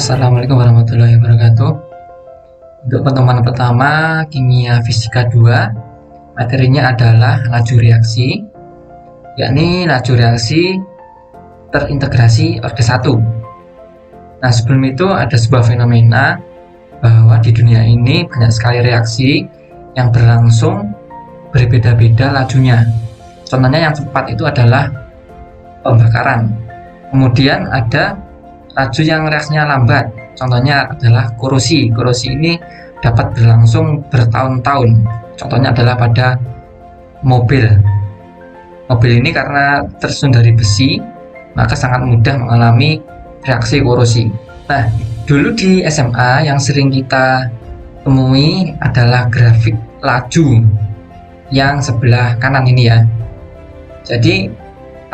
Assalamualaikum warahmatullahi wabarakatuh. Untuk pertemuan pertama kimia fisika 2, materinya adalah laju reaksi, yakni laju reaksi terintegrasi orde 1. Nah, sebelum itu ada sebuah fenomena bahwa di dunia ini banyak sekali reaksi yang berlangsung berbeda-beda lajunya. Contohnya yang cepat itu adalah pembakaran. Kemudian ada laju yang reaksinya lambat, contohnya adalah korosi. Korosi ini dapat berlangsung bertahun-tahun, contohnya adalah pada mobil. Mobil ini karena tersusun dari besi, maka sangat mudah mengalami reaksi korosi. Nah, dulu di SMA yang sering kita temui adalah grafik laju yang sebelah kanan ini ya. Jadi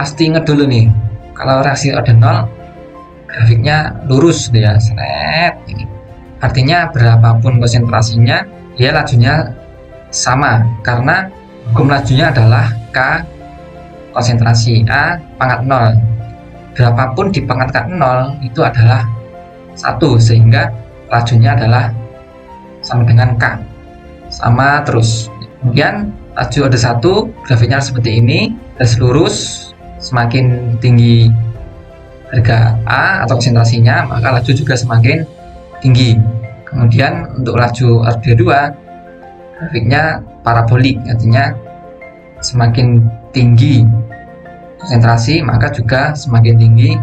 pasti ingat dulu nih, kalau reaksi orde 0 grafiknya lurus ya, seret ini. Artinya berapapun konsentrasinya, dia lajunya sama karena hukum lajunya adalah K konsentrasi A pangkat 0. Berapapun dipangkatkan 0 itu adalah 1, sehingga lajunya adalah sama dengan K. Sama terus. Kemudian laju orde 1 grafiknya seperti ini, garis lurus, semakin tinggi harga A atau konsentrasinya, maka laju juga semakin tinggi. Kemudian untuk laju orde 2 grafiknya parabolik, artinya semakin tinggi konsentrasi maka juga semakin tinggi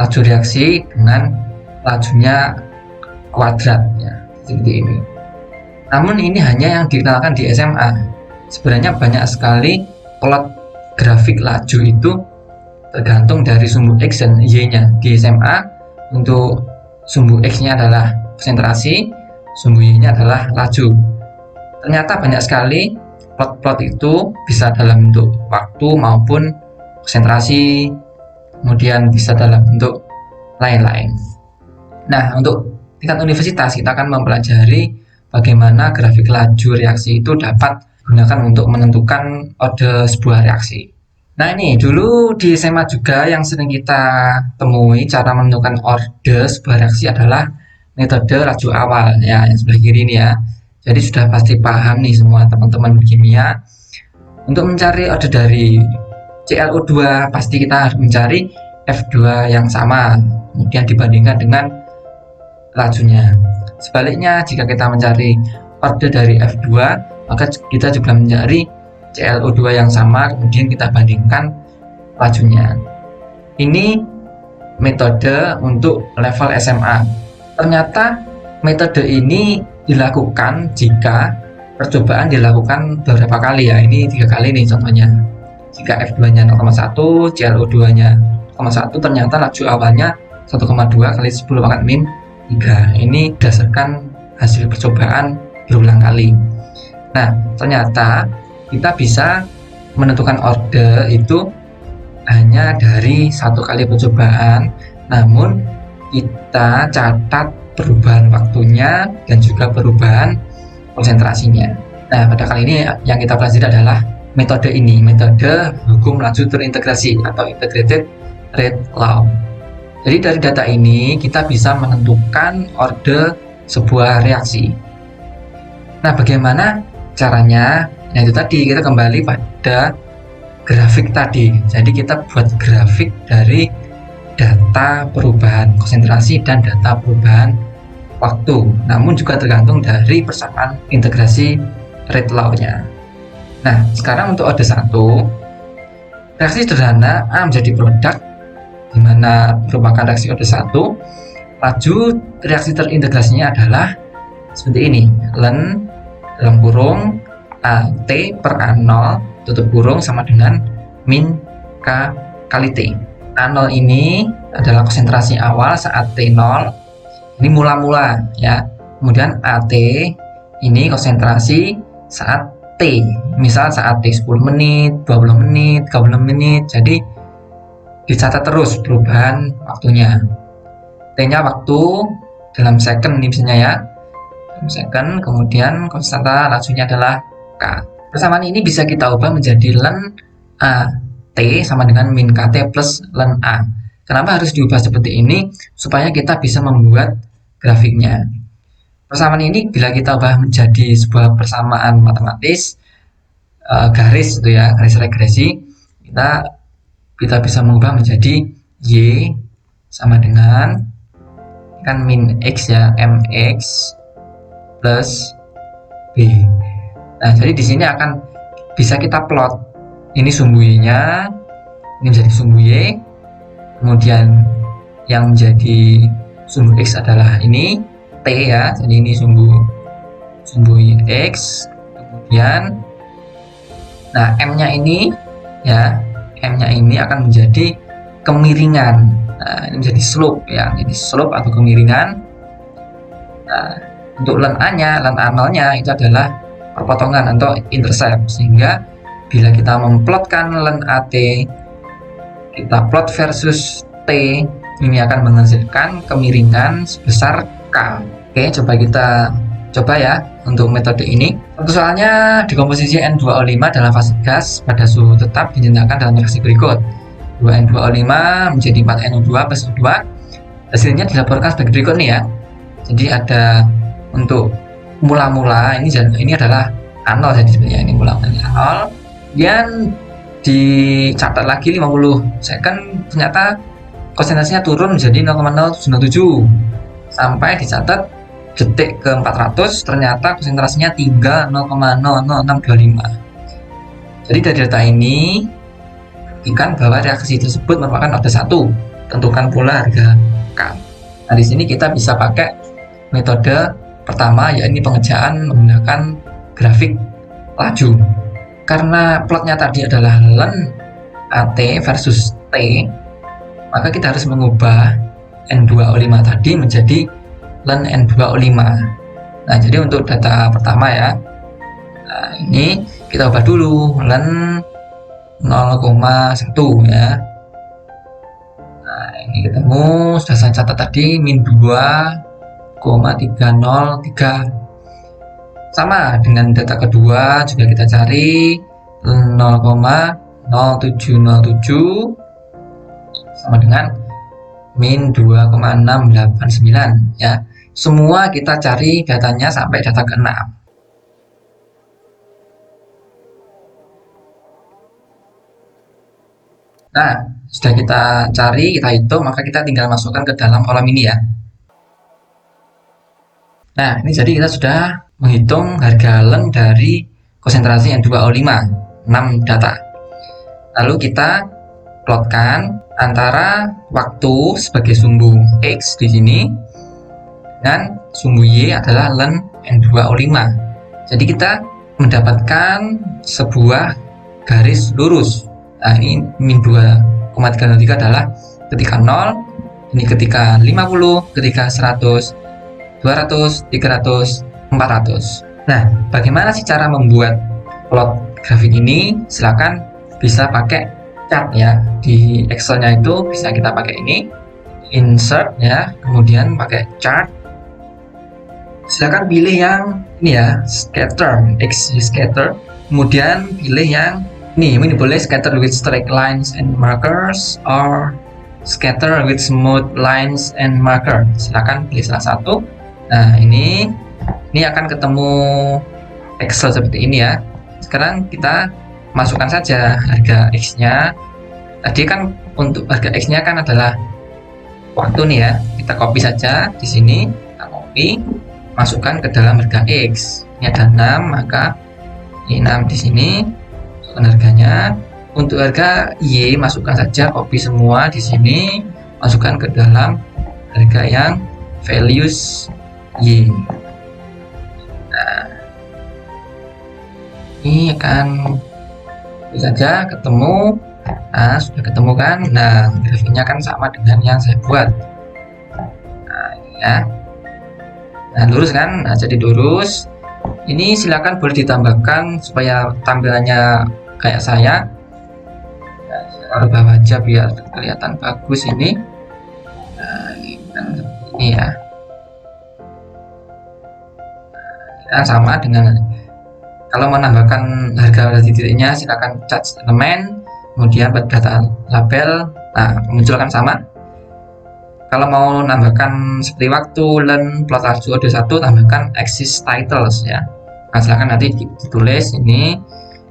laju reaksi dengan lajunya kuadrat ya, seperti ini. Namun ini hanya yang dikenalkan di SMA. Sebenarnya banyak sekali plot grafik laju itu tergantung dari sumbu X dan Y-nya. Di SMA untuk sumbu X-nya adalah konsentrasi, sumbu Y-nya adalah laju. Ternyata banyak sekali plot-plot itu bisa dalam bentuk waktu maupun konsentrasi, kemudian bisa dalam bentuk lain-lain. Nah, untuk tingkat universitas kita akan mempelajari bagaimana grafik laju reaksi itu dapat digunakan untuk menentukan orde sebuah reaksi. Nah, ini dulu di SMA juga yang sering kita temui cara menentukan orde sebuah reaksi adalah metode laju awal ya, yang sebelah kiri ini ya. Jadi sudah pasti paham nih semua teman-teman kimia. Untuk mencari orde dari ClO2 pasti kita harus mencari F2 yang sama, kemudian dibandingkan dengan lajunya. Sebaliknya, jika kita mencari orde dari F2, maka kita juga mencari ClO2 yang sama, kemudian kita bandingkan lajunya. Ini metode untuk level SMA. Ternyata metode ini dilakukan jika percobaan dilakukan beberapa kali ya. Ini 3 kali nih contohnya. Jika F2-nya 0,1, ClO2-nya 0,1, ternyata laju awalnya 1,2 kali 10 pangkat min 3. Ini berdasarkan hasil percobaan berulang kali. Nah, ternyata kita bisa menentukan orde itu hanya dari 1 kali percobaan, namun kita catat perubahan waktunya dan juga perubahan konsentrasinya. Nah, pada kali ini yang kita pelajari adalah metode ini, metode hukum laju terintegrasi atau integrated rate law. Jadi dari data ini kita bisa menentukan orde sebuah reaksi. Nah, bagaimana caranya? Nah, itu tadi kita kembali pada grafik tadi. Jadi kita buat grafik dari data perubahan konsentrasi dan data perubahan waktu. Namun juga tergantung dari persamaan integrasi rate law-nya. Nah, sekarang untuk orde 1, reaksi sederhana A menjadi produk, di mana merupakan reaksi orde 1. Laju reaksi terintegrasinya adalah seperti ini, ln dalam kurung AT per A0 tutup kurung sama dengan min K kali T. A0 ini adalah konsentrasi awal saat T0, ini mula-mula ya. Kemudian AT ini konsentrasi saat T, misal saat T 10 menit, 20 menit, 30 menit. Jadi dicatat terus perubahan waktunya. T-nya waktu dalam second ini misalnya ya, dalam second. Kemudian konstanta lajunya adalah K. Persamaan ini bisa kita ubah menjadi ln A T sama dengan min KT plus ln A. Kenapa harus diubah seperti ini? Supaya kita bisa membuat grafiknya. Persamaan ini bila kita ubah menjadi sebuah persamaan matematis, garis itu ya, garis regresi, kita bisa mengubah menjadi Y sama dengan kan min X ya, MX plus B. Nah, jadi di sini akan bisa kita plot. Ini sumbu Y-nya, ini menjadi sumbu Y, kemudian yang menjadi sumbu X adalah ini T ya, jadi ini sumbu X, kemudian nah M-nya ini ya, M-nya ini akan menjadi kemiringan. Nah, ini menjadi slope ya, jadi slope atau kemiringan. Nah, untuk len A-nya, len A0-nya itu adalah perpotongan atau intercept, sehingga bila kita memplotkan len AT, kita plot versus T, ini akan menghasilkan kemiringan sebesar K. Oke, coba ya untuk metode ini. Untuk soalnya dekomposisi N2O5 dalam fase gas pada suhu tetap dinyatakan dalam reaksi berikut. 2N2O5 menjadi 4NO2 plus O2. Hasilnya dilaporkan sebagai berikut nih ya. Jadi ada untuk mula-mula ini adalah A0 jadi sebenarnya ini mula-mulanya A0. Kemudian dicatat lagi 50 second, ternyata konsentrasinya turun menjadi 0,097 sampai dicatat detik ke 400, ternyata konsentrasinya tinggal 0,00625. Jadi dari data ini buktikan bahwa reaksi tersebut merupakan order 1. Tentukan pula harga K. Nah, di sini kita bisa pakai metode pertama, yakni pengejaan menggunakan grafik laju. Karena plotnya tadi adalah len AT versus T, maka kita harus mengubah N2O5 tadi menjadi len N2O5. Nah, jadi untuk data pertama ya, nah ini kita ubah dulu len 0,1 ya. Nah, ini ketemu, sudah saya catat tadi min 2,303. Sama dengan data kedua juga kita cari 0,0707 sama dengan min 2,689 ya. Semua kita cari datanya sampai data ke-6. Nah, sudah kita cari, kita hitung, maka kita tinggal masukkan ke dalam kolom ini ya. Nah, ini jadi kita sudah menghitung harga len dari konsentrasi N2O5, 6 data. Lalu kita plotkan antara waktu sebagai sumbu X di sini dan sumbu Y adalah len N2O5. Jadi kita mendapatkan sebuah garis lurus. Nah, ini min 2,303 adalah ketika 0, ini ketika 50, ketika 100, 200, 300, 400. Nah, bagaimana sih cara membuat plot grafik ini? Silakan bisa pakai chart ya. Di Excel-nya itu bisa kita pakai ini, insert ya, kemudian pakai chart. Silakan pilih yang ini ya, scatter, X scatter. Kemudian pilih yang ini boleh scatter with straight lines and markers or scatter with smooth lines and marker. Silakan pilih salah satu. Nah, ini akan ketemu Excel seperti ini ya. Sekarang kita masukkan saja harga X-nya. Tadi kan untuk harga X-nya kan adalah waktu nih ya. Kita copy saja di sini, kita copy, masukkan ke dalam harga X. Ini ada 6, maka ini 6 di sini, masukkan harganya. Untuk harga Y masukkan saja, copy semua di sini, masukkan ke dalam harga yang values Y. Nah, ini akan bisa saja ketemu. Nah, sudah ketemu kan? Nah, grafiknya kan sama dengan yang saya buat. Nah, ini ya. Nah, lurus kan? Nah, jadi lurus. Ini silakan boleh ditambahkan supaya tampilannya kayak saya. Nah, saya taruh bawah aja biar kelihatan bagus ini. Nah, ini kan ini ya. Nah, sama dengan kalau menambahkan harga di titiknya, silakan charge elemen, kemudian pada data label. Nah, munculkan sama. Kalau mau nambahkan seperti waktu, learn, plot laju audio 1, tambahkan axis titles ya. Nah, silahkan nanti ditulis ini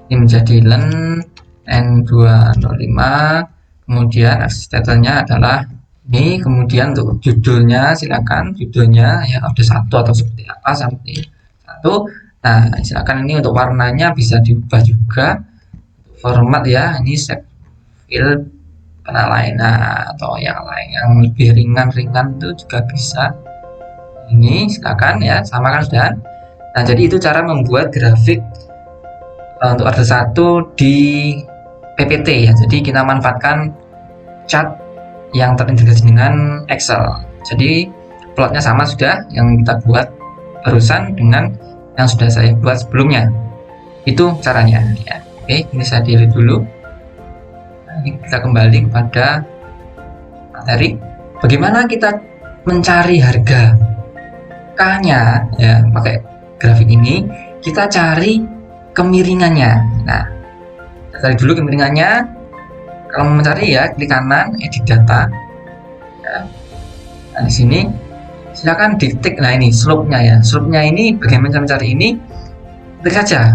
menjadi learn N205, kemudian axis title-nya adalah ini, kemudian untuk judulnya silakan judulnya ya audio 1 atau seperti apa seperti 1. Nah, silakan ini untuk warnanya bisa diubah juga, format ya, ini set fill penalaina atau yang lain yang lebih ringan-ringan itu juga bisa. Ini silakan ya, samakan sudah. Nah, jadi itu cara membuat grafik untuk order 1 di PPT ya. Jadi kita manfaatkan chart yang terintegrasi dengan Excel. Jadi plotnya sama sudah yang kita buat barusan dengan yang sudah saya buat sebelumnya. Itu caranya ya. Oke, ini saya delete dulu. Nah, ini kita kembali kepada materi. Bagaimana kita mencari harga K-nya ya pakai grafik ini? Kita cari kemiringannya. Nah, kita cari dulu kemiringannya. Kalau mau mencari ya klik kanan, edit data ya. Nah, di sini silakan diketik. Nah, ini slope-nya ya. Slope-nya ini bagaimana mencari ini? Ketik saja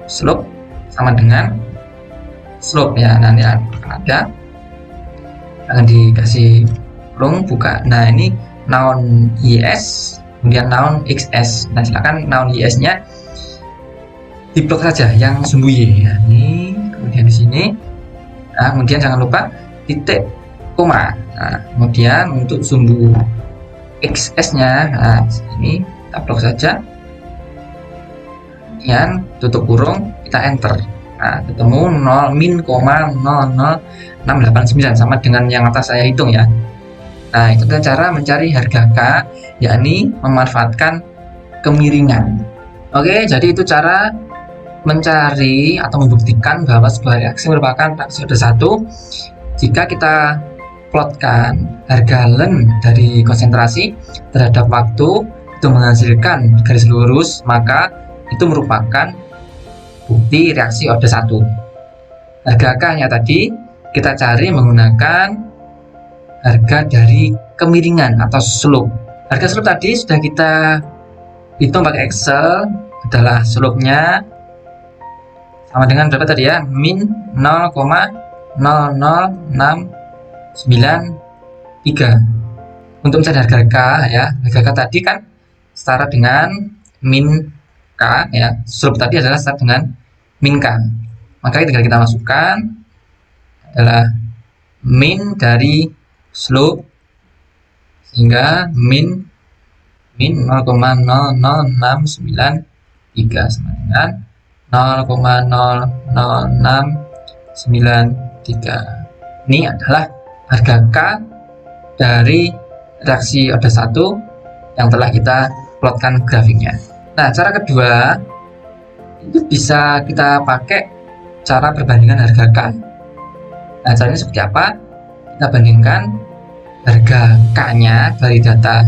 slope sama dengan slope ya. Nanti ada akan dikasih kurung buka. Nah, ini noun YS kemudian noun XS. Nah, silakan noun YS nya diblok saja yang sumbu Y ya. Ini kemudian di sini. Nah, kemudian jangan lupa titik koma. Nah, kemudian untuk sumbu XS nya, nah ini kita blok saja. Kemudian tutup kurung, kita enter. Nah, ketemu 0 min, 00689 sama dengan yang atas saya hitung ya. Nah, itu adalah cara mencari harga K, yakni memanfaatkan kemiringan. Oke, jadi itu cara mencari atau membuktikan bahwa sebuah reaksi merupakan reaksi order 1 jika kita plotkan harga len dari konsentrasi terhadap waktu itu menghasilkan garis lurus, maka itu merupakan bukti reaksi order 1. Harga K-nya tadi kita cari menggunakan harga dari kemiringan atau slope. Harga slope tadi sudah kita hitung pakai Excel, adalah slope-nya sama dengan berapa tadi ya, min 0,00693. Untuk mencari harga K ya, harga K tadi kan setara dengan min K ya, slope tadi adalah setara dengan min K, maka tinggal kita masukkan adalah min dari slope sehingga min 0,00693 sama dengan 0,00693. Ini adalah harga K dari reaksi order 1 yang telah kita plotkan grafiknya. Nah, cara kedua itu bisa kita pakai cara perbandingan harga K. Nah, caranya seperti apa? Kita bandingkan harga K-nya dari data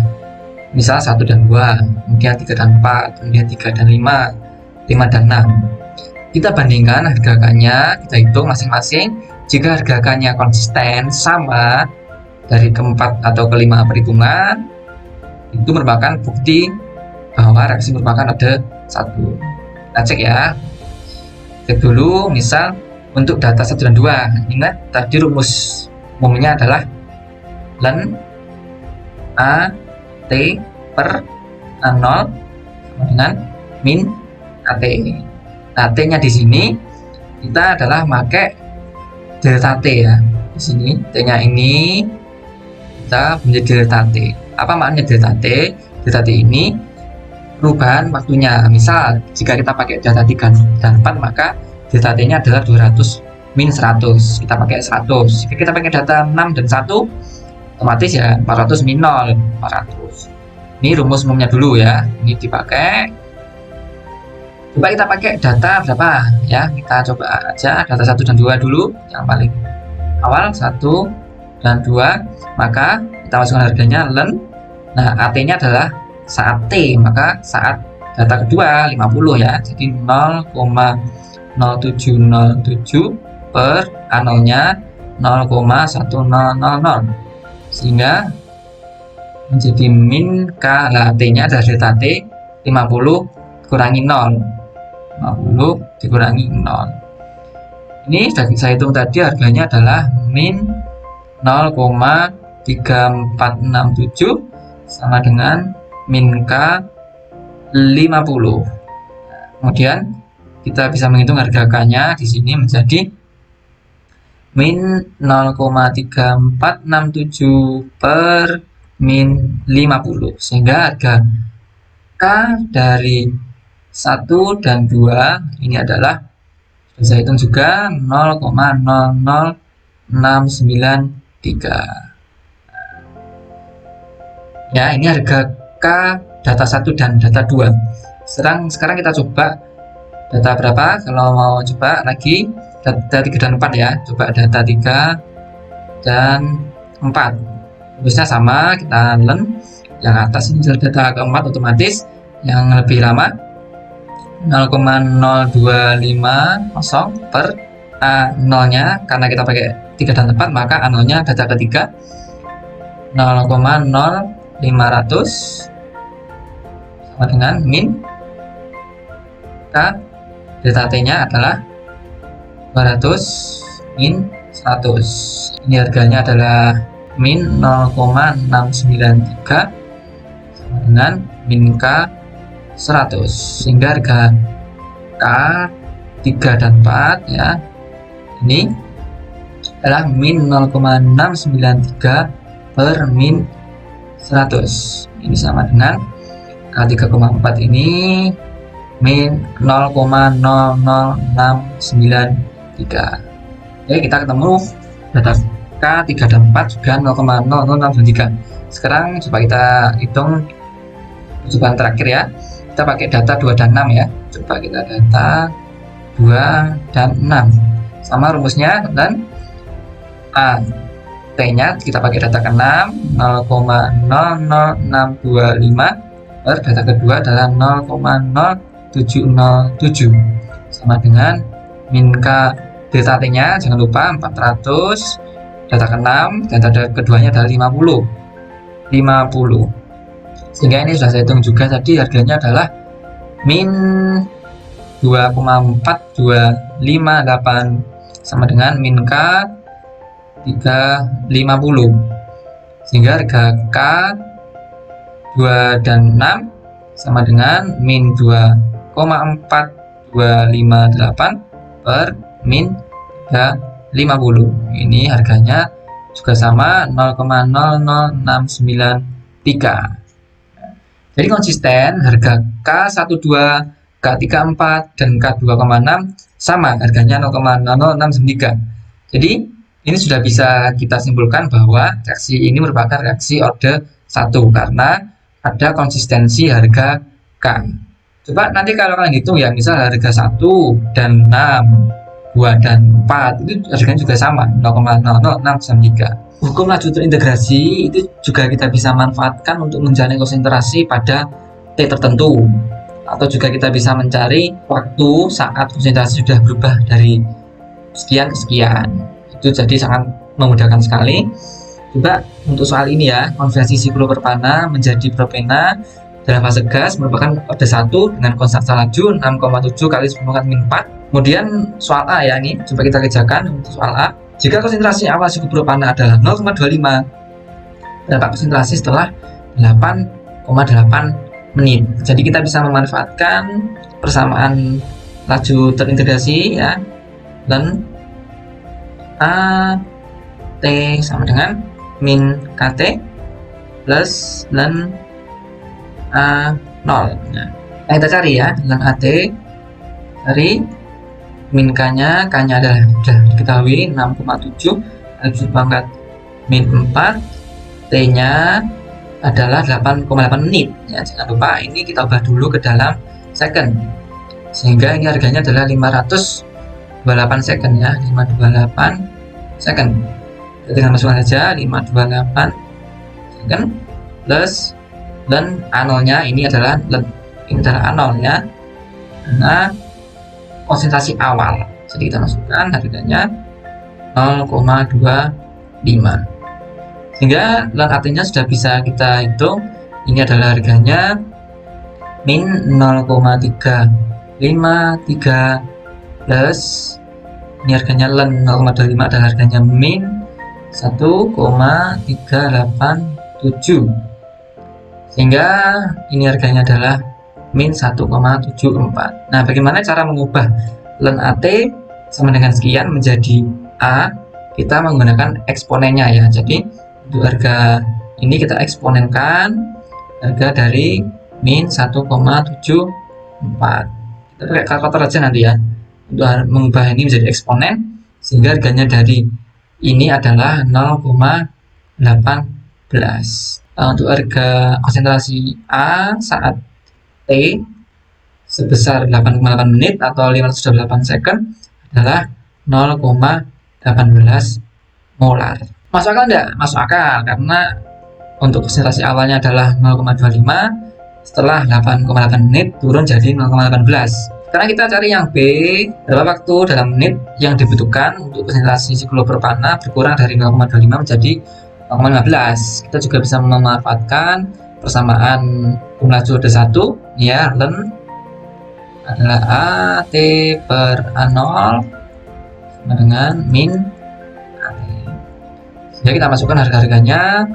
misal 1 dan 2, kemudian 3 dan 4, kemudian 3 dan 5, 5 dan 6. Kita bandingkan harga K-nya, kita hitung masing-masing. Jika harga K-nya konsisten sama dari keempat atau kelima perhitungan, itu merupakan bukti bahwa reaksi merupakan order 1. Kita cek ya. Cek dulu, misal untuk data 1 dan 2. Ingat tadi rumus umumnya adalah len A T per A0 sama dengan min AT. Nah, T-nya di sini kita adalah pakai delta T ya. Di sini T-nya ini kita menjadi delta T. Apa maknanya delta T? Delta T ini perubahan waktunya. Misal jika kita pakai data 3 dan 4, maka delta T-nya adalah 200 min 100. Kita pakai 100. Jika kita pakai data 6 dan 1, otomatis ya 400 min 0, 400. Ini rumus umumnya dulu ya. Ini dipakai. Coba kita pakai data berapa ya, kita coba aja data 1 dan 2 dulu yang paling awal, 1 dan 2, maka kita masukkan harganya len. Nah, AT nya adalah saat T, maka saat data kedua 50 ya, jadi 0,0707 per A0 nya 0,1000, sehingga menjadi min K. Nah, T-nya adalah delta T 50 kurangi 0. 50 dikurangi 0. Ini sudah saya hitung tadi, harganya adalah min 0,3467 sama dengan min K 50. Kemudian kita bisa menghitung harga K-nya di sini menjadi min 0,3467 per min 50, sehingga harga K dari 1 dan 2 ini adalah, saya hitung juga, 0,00693. Ya, ini harga K data 1 dan data 2. Sekarang kita coba data berapa. Kalau mau coba lagi data 3 dan 4 ya, coba data 3 dan 4 terusnya sama, kita len yang atas ini data keempat, otomatis yang lebih lama 0,0250 per A0 nya, karena kita pakai 3 dan 4 maka A0 nya data ketiga 0,0500 sama dengan min K delta T nya adalah 200 min 100. Ini harganya adalah min 0,693 sama dengan min K 100, sehingga harga K 3 dan 4 ya ini adalah min 0,693 per min 100. Ini sama dengan K 3,4 ini min 0,00693. Oke, kita ketemu data K 3 dan 4 juga 0,00693. Sekarang coba kita hitung percobaan terakhir ya. Kita pakai data 2 dan 6 ya. Coba kita data 2 dan 6. Sama rumusnya, dan A T nya kita pakai data ke-6 0,00625 per data kedua adalah 0,0707 sama dengan min K delta T nya jangan lupa 400, data ke-6 dan data keduanya adalah 50, sehingga ini sudah saya hitung juga tadi, harganya adalah min 2,4258 sama dengan min K 350, sehingga harga K 2 dan 6 sama dengan min 2,4258 per min 350. Ini harganya juga sama 0,00693. Jadi konsisten, harga K12, K34 dan K2,6 sama harganya 0,0063. Jadi ini sudah bisa kita simpulkan bahwa reaksi ini merupakan reaksi orde 1 karena ada konsistensi harga K. Coba nanti kalau kalian hitung ya, misal harga 1 dan 6, 2 dan 4 itu harganya juga sama 0,00693. Hukum laju terintegrasi itu juga kita bisa manfaatkan untuk mencari konsentrasi pada T tertentu, atau juga kita bisa mencari waktu saat konsentrasi sudah berubah dari sekian ke sekian. Itu jadi sangat memudahkan sekali. Coba untuk soal ini ya, konversi sikloperpana menjadi propena dalam fase gas merupakan orde 1 dengan konstanta laju 6,7 kali 10⁻⁴. Kemudian soal A ya, ini coba kita kerjakan untuk soal A. Jika konsentrasi awal sikloperopana adalah 0,25, berapa konsentrasi setelah 8,8 menit? Jadi kita bisa memanfaatkan persamaan laju terintegrasi ya, dan A T sama dengan min KT plus ln A0. Nah, kita cari ya, ln AT, cari min K-nya, K-nya adalah sudah diketahui 6,7 kali pangkat min 4, T-nya adalah 8,8 menit ya. Jangan lupa ini kita ubah dulu ke dalam second, sehingga ini harganya adalah 528 second ya, 528 second. Kita tinggal masukkan saja 528 second plus dan A0 nya ini adalah A0 ya, karena konsentrasi awal. Jadi kita masukkan harganya 0,25. Sehingga ln AT nya sudah bisa kita hitung. Ini adalah harganya min 0,353 plus ini harganya ln 0,25 adalah harganya min 1,387, sehingga ini harganya adalah min 1,74. Nah, bagaimana cara mengubah ln AT sama dengan sekian menjadi A? Kita menggunakan eksponennya ya. Jadi untuk harga ini kita eksponenkan harga dari min 1,74. Kita pakai kalkulator aja nanti ya untuk mengubah ini menjadi eksponen, sehingga harganya dari ini adalah 0,18. Untuk harga konsentrasi A saat T sebesar 8,8 menit atau 528 second adalah 0,18 molar. Masuk akal enggak? Masuk akal, karena untuk konsentrasi awalnya adalah 0,25, setelah 8,8 menit turun jadi 0,18. Sekarang kita cari yang B, berapa waktu dalam menit yang dibutuhkan untuk konsentrasi siklopropana berkurang dari 0,25 menjadi 0,15. Kita juga bisa memanfaatkan persamaan laju ada 1 ya, ln adalah AT per A0 sama dengan min AT. Sehingga kita masukkan harga-harganya.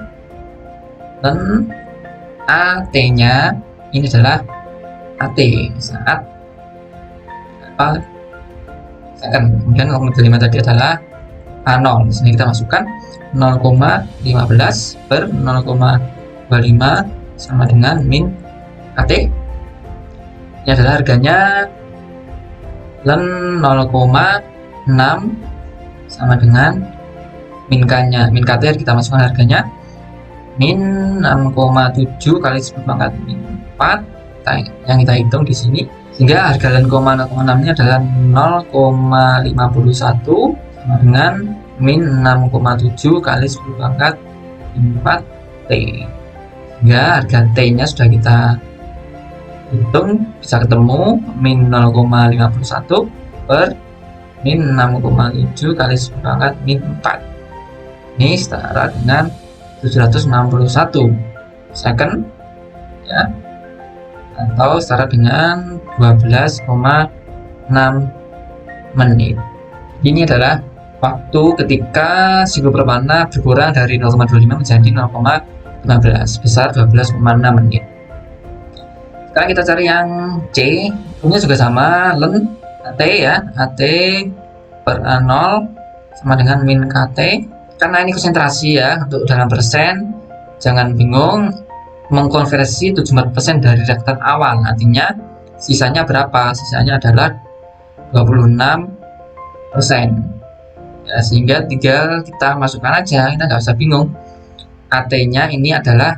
Ln AT nya ini adalah AT saat second, kemudian 0,5 tadi adalah A0. Di sini kita masukkan 0,15 per 0,25 sama dengan min AT. Ini adalah harganya ln 0,6 sama dengan min K-nya. Min KT kita masukkan harganya min 6,7 kali 10 pangkat min 4 yang kita hitung di sini, sehingga harga ln 0,6 nya adalah 0,51 sama dengan min 6,7 kali 10 pangkat min 4 T. Sehingga harga T nya sudah kita hitung, bisa ketemu min 0,51 per min 6,7 kali 10 pangkat min 4. Ini setara dengan 761 second ya, atau setara dengan 12,6 menit. Ini adalah waktu ketika siklopropana berkurang dari 0,25 menjadi 0,15 besar 12,6 menit. Sekarang kita cari yang C, ini juga sama, ln AT ya, AT per A0 sama dengan min KT. Karena ini konsentrasi ya, untuk dalam persen jangan bingung mengkonversi 74% dari reaktan awal, artinya sisanya berapa? Sisanya adalah 26% ya, sehingga tinggal kita masukkan aja, kita nggak usah bingung. AT nya ini adalah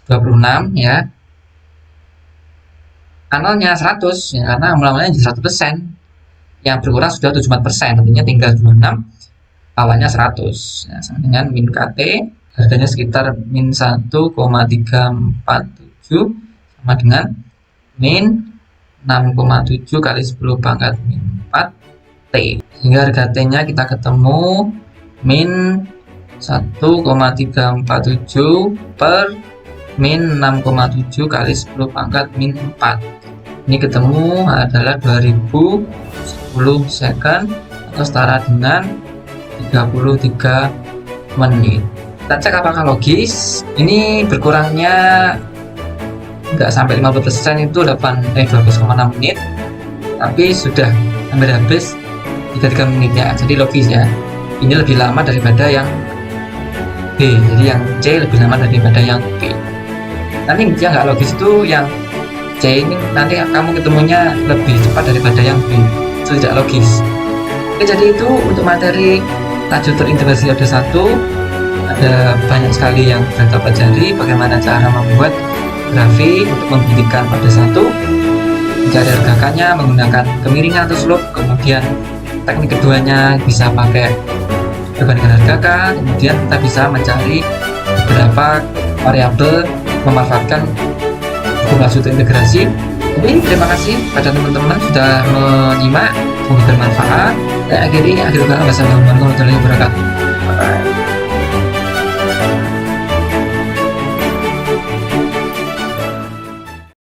26 ya, A0 nya 100 ya, karena mulanya jadi 100%, yang berkurang sudah 74%, artinya tinggal 26, awalnya 100 ya, sama dengan min KT harganya sekitar min 1,347 sama dengan min 6,7 kali 10 pangkat min 4 T, sehingga harga T nya kita ketemu min 1,347 per min 6,7 kali 10 pangkat min 4. Ini ketemu adalah 2010 second atau setara dengan 33 menit. Kita cek apakah logis. Ini berkurangnya nggak sampai 50% itu 12,6 menit, tapi sudah hampir habis 33 menitnya, jadi logis ya. Ini lebih lama daripada yang B, jadi yang C lebih lama daripada yang B. Nanti yang nggak logis itu yang C ini, nanti kamu ketemunya lebih cepat daripada yang B, itu tidak logis. Oke, jadi itu untuk materi laju terintegrasi roda 1. Ada banyak sekali yang kita pelajari, bagaimana cara membuat grafik untuk membuktikan roda 1, mencari harga K-nya menggunakan kemiringan atau slope, kemudian teknik keduanya bisa pakai perbandingan harga K, kemudian kita bisa mencari beberapa variabel memanfaatkan hukum laju terintegrasi. Jadi terima kasih pada teman-teman sudah menyimak, semoga bermanfaat. Saya akhiri, wassalamualaikum warahmatullahi wabarakatuh. Bye.